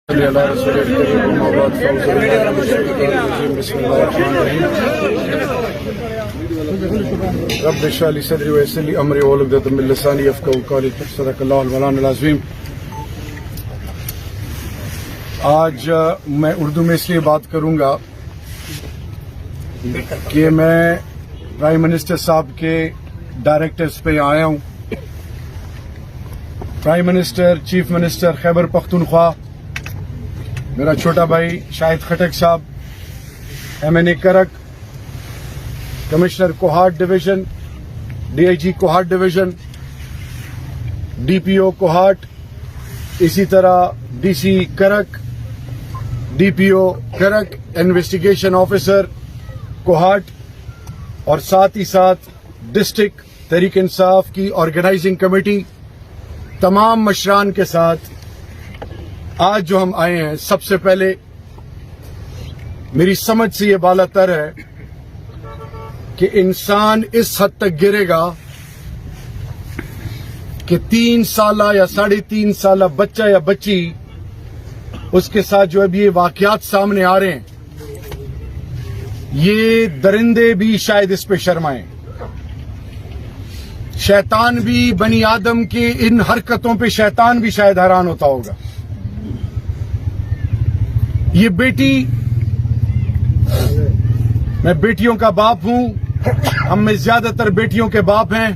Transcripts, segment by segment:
صلی اللہ رسول الکریم اما بعد فاعوذ باللہ من الشیطان الرجیم بسم اللہ الرحمن الرحیم رب اشرح لی صدری ویسر لی امری واحلل عقدۃ من لسانی یفقہوا قولی صدق اللہ المولانا العظیم۔ آج میں اردو میں اس لیے بات کروں گا کہ میں پرائم منسٹر صاحب کے ڈائریکٹرز پہ آیا ہوں۔ Prime minister, chief minister Khyber Pakhtunkhwa, میرا چھوٹا بھائی شاہد خٹک صاحب، MNA Karak, commissioner Kohat division, DIG Kohat division, DPO Kohat, اسی طرح DC Karak, DPO Karak, investigation officer Kohat, اور ساتھ ہی ساتھ ڈسٹرکٹ تحریک انصاف کی آرگنائزنگ کمیٹی، تمام مشران کے ساتھ آج جو ہم آئے ہیں، سب سے پہلے میری سمجھ سے یہ بالا تر ہے کہ انسان اس حد تک گرے گا کہ 3 سالہ یا 3.5 سالہ بچہ یا بچی، اس کے ساتھ جو اب یہ واقعات سامنے آ رہے ہیں، یہ درندے بھی شاید اس پہ شرمائیں، شیطان بھی بنی آدم کی ان حرکتوں پہ شیطان بھی شاید حیران ہوتا ہوگا۔ یہ بیٹی، میں بیٹیوں کا باپ ہوں، ہم میں زیادہ تر بیٹیوں کے باپ ہیں،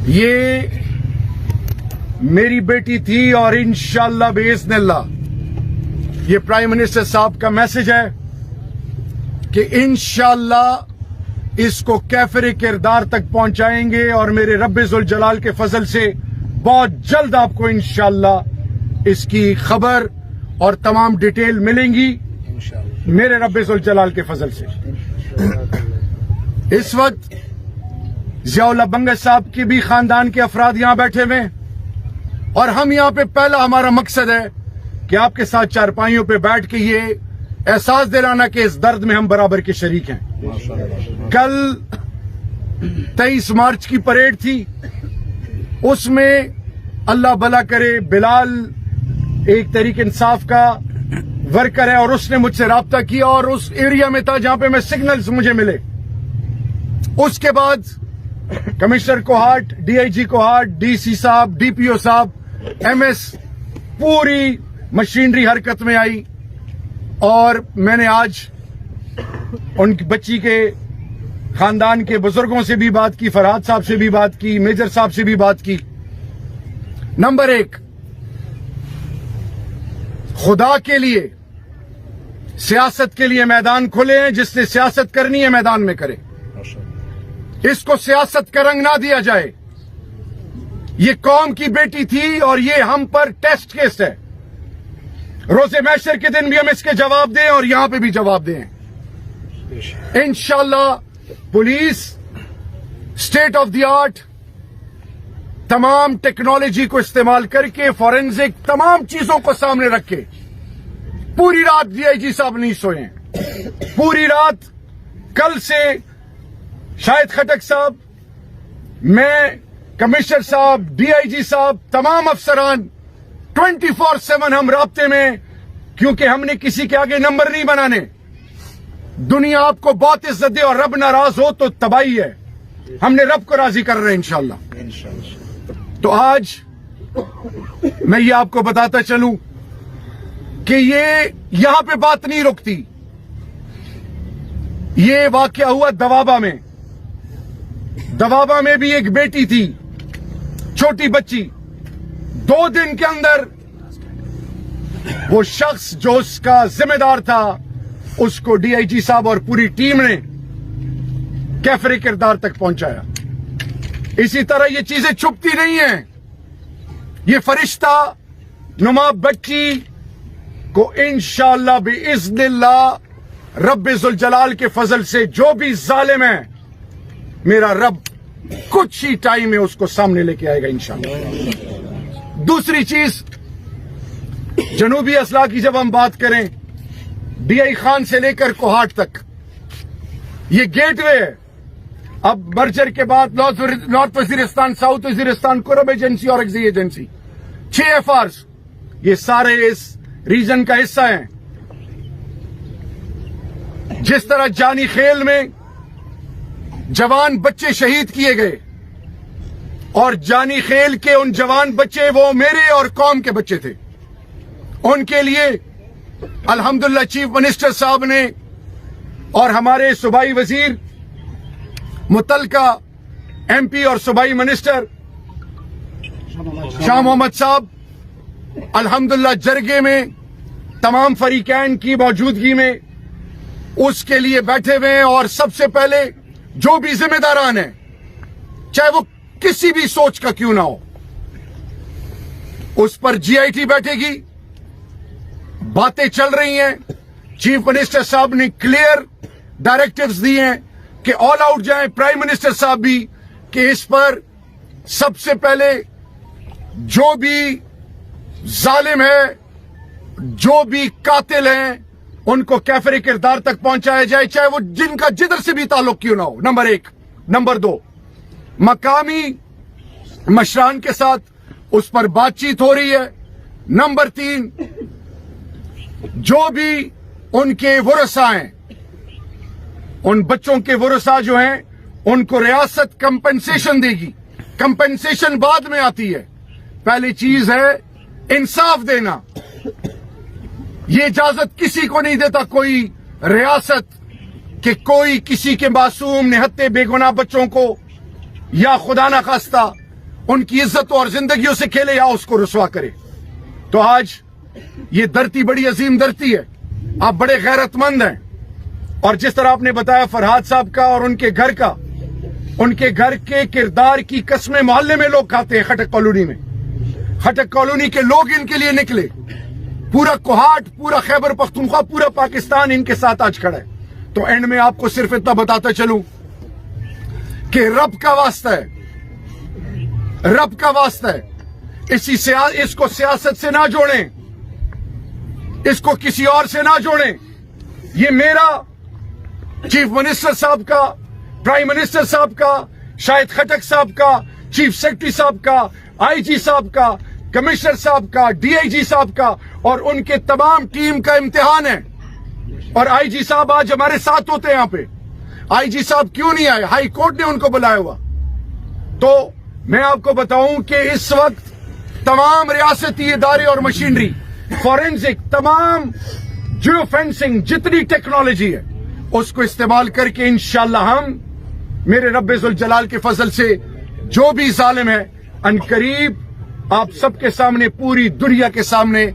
یہ میری بیٹی تھی، اور انشاءاللہ باذن اللہ یہ پرائم منسٹر صاحب کا میسج ہے کہ انشاءاللہ اس کو کیفر کردار تک پہنچائیں گے، اور میرے رب ذوالجلال کے فضل سے بہت جلد آپ کو انشاءاللہ اس کی خبر اور تمام ڈیٹیل ملیں گی میرے رب ذوالجلال کے فضل سے۔ اس وقت ضیاء اللہ بنگس صاحب کے بھی خاندان کے افراد یہاں بیٹھے ہوئے ہیں، اور ہم یہاں پہ پہلا ہمارا مقصد ہے کہ آپ کے ساتھ چارپائیوں پہ بیٹھ کے یہ احساس دلانا کہ اس درد میں ہم برابر کے شریک ہیں۔ کل 23 مارچ کی پریڈ تھی، اس میں اللہ بھلا کرے بلال ایک تحریک انصاف کا ورکر ہے، اور اس نے مجھ سے رابطہ کیا، اور اس ایریا میں تھا جہاں پہ میں سگنلز مجھے ملے۔ اس کے بعد commissioner Kohat, DIG Kohat, DC صاحب، DPO صاحب، MS، پوری مشینری حرکت میں آئی، اور میں نے آج ان کی بچی کے خاندان کے بزرگوں سے بھی بات کی، فرحاد صاحب سے بھی بات کی، میجر صاحب سے بھی بات کی۔ نمبر 1، خدا کے لیے سیاست کے لیے میدان کھلے ہیں، جس نے سیاست کرنی ہے میدان میں کرے، اس کو سیاست کا رنگ نہ دیا جائے۔ یہ قوم کی بیٹی تھی، اور یہ ہم پر ٹیسٹ کیس ہے، روز محشر کے دن بھی ہم اس کے جواب دیں، اور یہاں پہ بھی جواب دیں انشاءاللہ۔ Police state of the art تمام ٹیکنالوجی کو استعمال کر کے، فورینزک تمام چیزوں کو سامنے رکھ کے، پوری رات DIG صاحب نہیں سوئے ہیں، پوری رات کل سے شاہد خٹک صاحب، میں، کمشنر صاحب، DIG صاحب، تمام افسران 24/7 ہم رابطے میں، کیونکہ ہم نے کسی کے آگے نمبر نہیں بنانے۔ دنیا آپ کو بہت عزت دے اور رب ناراض ہو تو تباہی ہے، ہم نے رب کو راضی کر رہے ہیں انشاءاللہ۔ تو آج میں یہ آپ کو بتاتا چلوں کہ یہ یہاں پہ بات نہیں رکتی۔ یہ واقعہ ہوا دوابہ میں۔ دوابہ میں بھی ایک بیٹی تھی، چھوٹی بچی، 2 دن کے اندر وہ شخص جو اس کا ذمہ دار تھا، اس کو DIG صاحب اور پوری ٹیم نے کیفر کردار تک پہنچایا۔ اسی طرح یہ چیزیں چھپتی نہیں ہیں۔ یہ فرشتہ نما بچی کو انشاءاللہ باذن اللہ رب ذوالجلال کے فضل سے، جو بھی ظالم ہے، میرا رب کچھ ہی ٹائم میں اس کو سامنے لے کے آئے گا انشاءاللہ۔ دوسری چیز، جنوبی اضلاع کی جب ہم بات کریں، DI خان سے لے کر کوہاٹ تک یہ گیٹ وے ہے۔ اب مرجر کے بعد نارتھ وزیرستان، ساؤتھ وزیرستان، قرب ایجنسی اور ایگزی ایجنسی، 6 FRs یہ سارے اس ریجن کا حصہ ہیں. جس طرح جانی خیل میں جوان بچے شہید کیے گئے اور جانی خیل کے ان جوان بچے وہ میرے اور قوم کے بچے تھے, ان کے لیے الحمدللہ چیف منسٹر صاحب نے اور ہمارے صوبائی وزیر متعلقہ ایم پی اور صوبائی منسٹر شاہ محمد صاحب الحمدللہ جرگے میں تمام فریقین کی موجودگی میں اس کے لیے بیٹھے ہوئے ہیں. اور سب سے پہلے جو بھی ذمہ داران ہیں, چاہے وہ کسی بھی سوچ کا کیوں نہ ہو, اس پر جی آئی ٹی بیٹھے گی. باتیں چل رہی ہیں, چیف منسٹر صاحب نے کلیئر ڈائریکٹیوز دی ہیں کہ آل آؤٹ جائیں, پرائم منسٹر صاحب بھی, کہ اس پر سب سے پہلے جو بھی ظالم ہے, جو بھی قاتل ہیں, ان کو کیفر کردار تک پہنچایا جائے, چاہے وہ جن کا جدھر سے بھی تعلق کیوں نہ ہو. نمبر 1. نمبر 2, مقامی مشران کے ساتھ اس پر بات چیت ہو رہی ہے. نمبر 3, جو بھی ان کے ورثاء ہیں, ان بچوں کے ورثاء جو ہیں, ان کو ریاست کمپنسیشن دے گی. کمپنسیشن بعد میں آتی ہے, پہلی چیز ہے انصاف دینا. یہ اجازت کسی کو نہیں دیتا کوئی ریاست کہ کوئی کسی کے معصوم نہتے بے گناہ بچوں کو یا خدا نہ خواستہ ان کی عزت اور زندگیوں سے کھیلے یا اس کو رسوا کرے. تو آج یہ دھرتی بڑی عظیم دھرتی ہے, آپ بڑے غیرت مند ہیں. اور جس طرح آپ نے بتایا فرحاد صاحب کا اور ان کے گھر کا, ان کے گھر کے کردار کی قسمیں محلے میں لوگ کھاتے ہیں. خٹک کالونی میں, خٹک کالونی کے لوگ ان کے لیے نکلے, پورا کوہاٹ, پورا خیبر پختونخوا, پورا پاکستان ان کے ساتھ آج کھڑا ہے. تو اینڈ میں آپ کو صرف اتنا بتاتا چلوں کہ رب کا واسطہ ہے, رب کا واسطہ ہے, اس کو سیاست سے نہ جوڑیں, اس کو کسی اور سے نہ جوڑیں. یہ میرا, چیف منسٹر صاحب کا, پرائم منسٹر صاحب کا, شاہد خٹک صاحب کا, چیف سیکرٹری صاحب کا, آئی جی صاحب کا, کمشنر صاحب کا, ڈی آئی جی صاحب کا اور ان کے تمام ٹیم کا امتحان ہے. اور آئی جی صاحب آج ہمارے ساتھ ہوتے ہیں یہاں پہ. آئی جی صاحب کیوں نہیں آئے؟ ہائی کورٹ نے ان کو بلایا ہوا. تو میں آپ کو بتاؤں کہ اس وقت تمام ریاستی ادارے اور مشینری, فورینسک, تمام جیو فینسنگ, جتنی ٹیکنالوجی ہے اس کو استعمال کر کے انشاءاللہ ہم میرے رب ذوالجلال کے فضل سے جو بھی ظالم ہے عنقریب آپ سب کے سامنے, پوری دنیا کے سامنے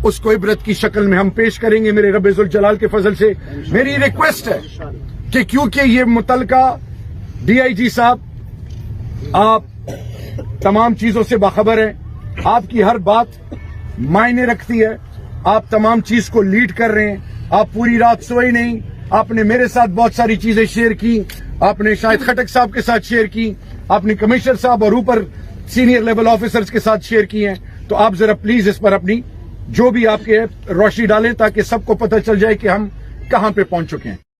اس کو عبرت کی شکل میں ہم پیش کریں گے میرے رب ذوالجلال کے فضل سے. میری ریکویسٹ ہے کہ کیونکہ یہ متعلقہ ڈی آئی جی صاحب آپ تمام چیزوں سے باخبر ہیں, آپ کی ہر بات معنی رکھتی ہے, آپ تمام چیز کو لیڈ کر رہے ہیں, آپ پوری رات سوئے نہیں, آپ نے میرے ساتھ بہت ساری چیزیں شیئر کی, آپ نے شاہد خٹک صاحب کے ساتھ شیئر کی, آپ نے کمشنر صاحب اور اوپر سینئر لیول آفیسرز کے ساتھ شیئر کی ہیں. تو آپ ذرا پلیز اس پر اپنی جو بھی آپ کے روشنی ڈالیں تاکہ سب کو پتہ چل جائے کہ ہم کہاں پہ پہنچ چکے ہیں.